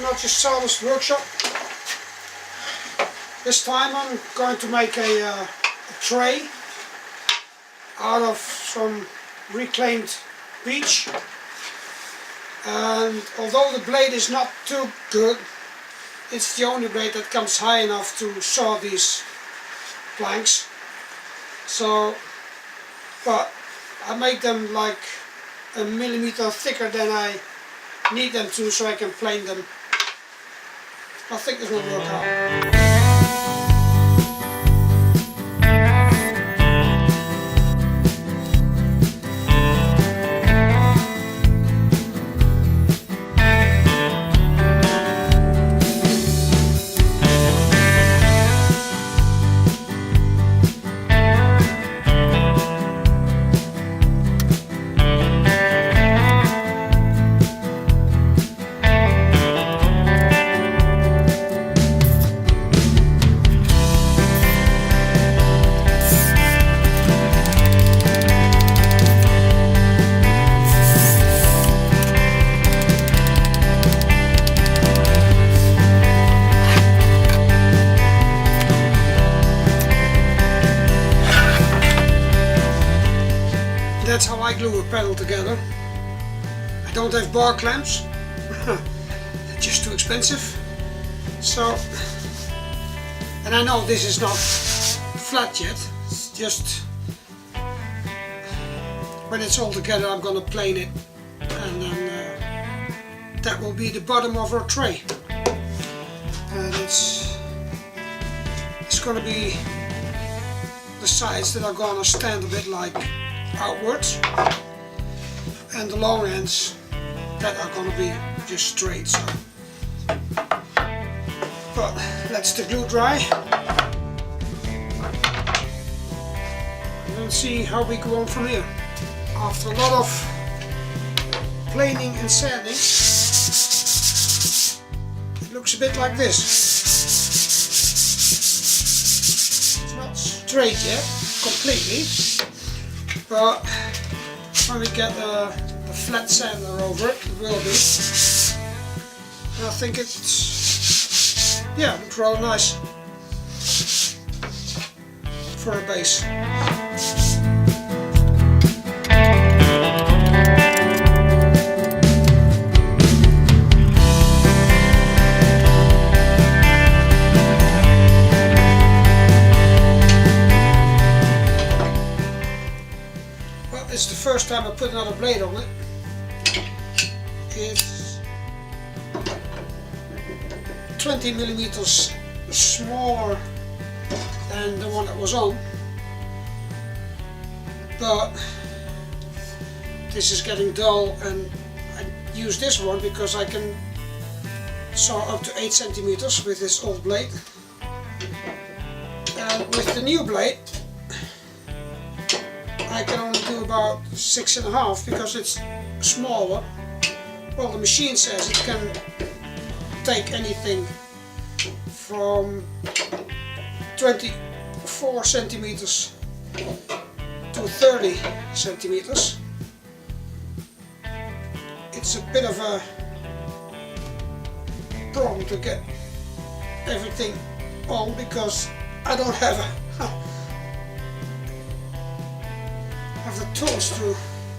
another Just Sawdust workshop. This time I'm going to make a tray out of some reclaimed beech, and although the blade is not too good, it's the only blade that comes high enough to saw these planks. So, but I make them like a millimeter thicker than I need them to, so I can plane them. I think this will work out. That's how I glue a pedal together. I don't have bar clamps, they're just too expensive. So, and I know this is not flat yet, it's just when it's all together I'm gonna plane it, and then that will be the bottom of our tray. And it's gonna be the sides that are gonna stand a bit like outwards, and the long ends that are going to be just straight. So, but let's the glue dry and then see how we go on from here. After a lot of planing and sanding, it looks a bit like this. It's not straight yet completely, but when we get the flat sander over it, it will be. And I think it's, yeah, looks rather nice for a base. It's the first time I put another blade on it. It's 20 millimeters smaller than the one that was on, but this is getting dull, and I use this one because I can saw up to 8 centimeters with this old blade, and with the new blade I can only do about 6.5 because it's smaller. Well, the machine says it can take anything from 24 centimeters to 30 centimeters. It's a bit of a problem to get everything on because I don't have the tools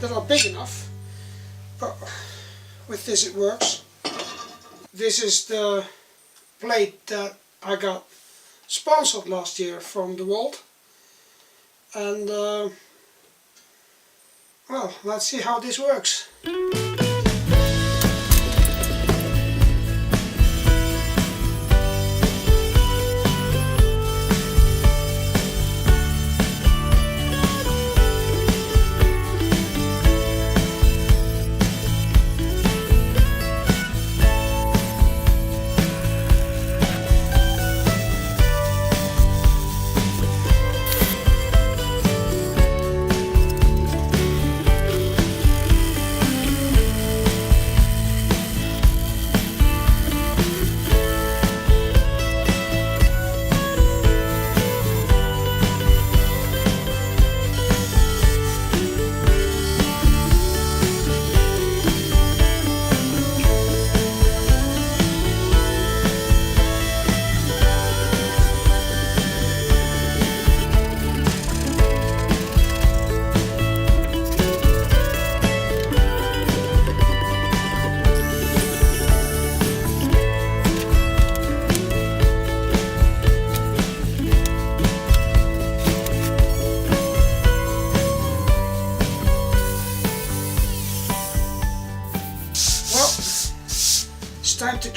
that are big enough, but with this it works. This is the blade that I got sponsored last year from the world, and well, let's see how this works.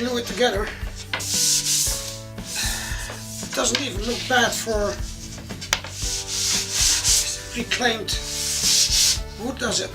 glue it together. It doesn't even look bad for reclaimed wood, does it?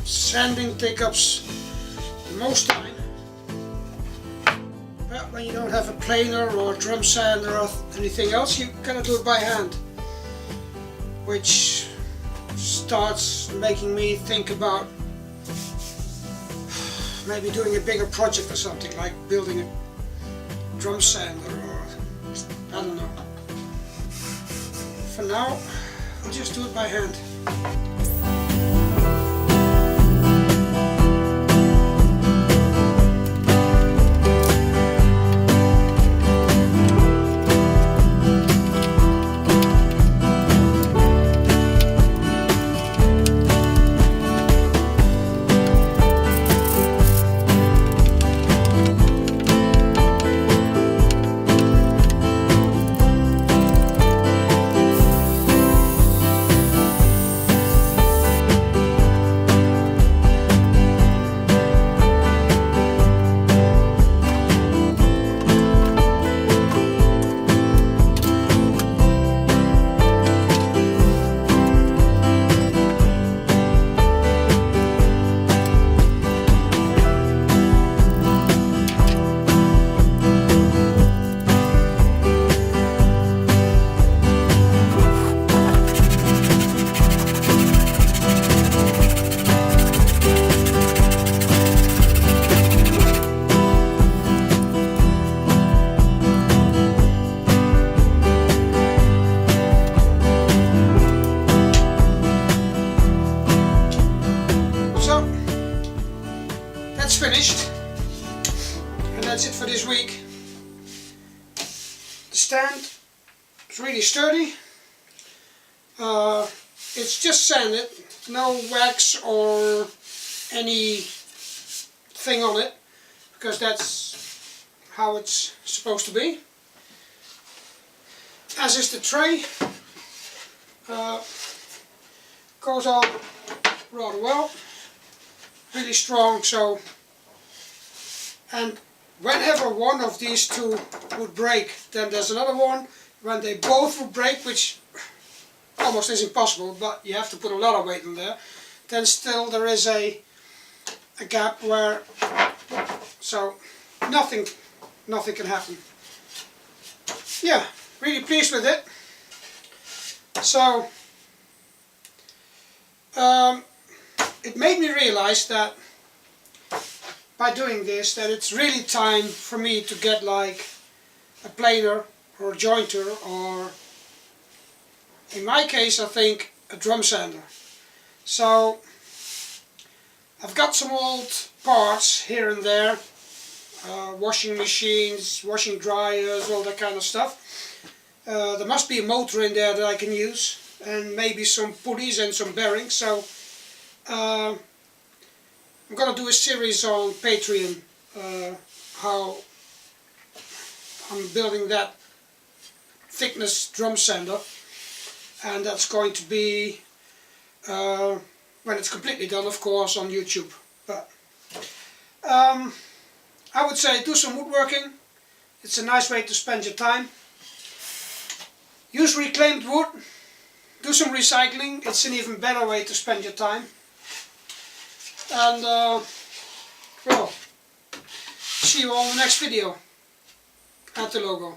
Sanding takes up most time, but when you don't have a planer or a drum sander or anything else, you cannot do it by hand, which starts making me think about maybe doing a bigger project or something, like building a drum sander or I don't know. For now, I'll just do it by hand. Finished, and that's it for this week. The stand is really sturdy. It's just sanded, no wax or anything on it, because that's how it's supposed to be. As is the tray. Goes on rather well, really strong. So, and whenever one of these two would break, then there's another one. When they both would break, which almost is impossible, but you have to put a lot of weight in there, then still there is a gap where, so nothing can happen. Yeah, really pleased with it. So it made me realize that by doing this, that it's really time for me to get like a planer or a jointer, or in my case I think a drum sander. So I've got some old parts here and there, washing machines, washing dryers, all that kind of stuff. There must be a motor in there that I can use, and maybe some pulleys and some bearings. So I'm gonna do a series on Patreon, how I'm building that thickness drum sander, and that's going to be when it's completely done, of course, on YouTube. But I would say do some woodworking. It's a nice way to spend your time. Use reclaimed wood, do some recycling, it's an even better way to spend your time. And well, see you all in the next video. Add the logo.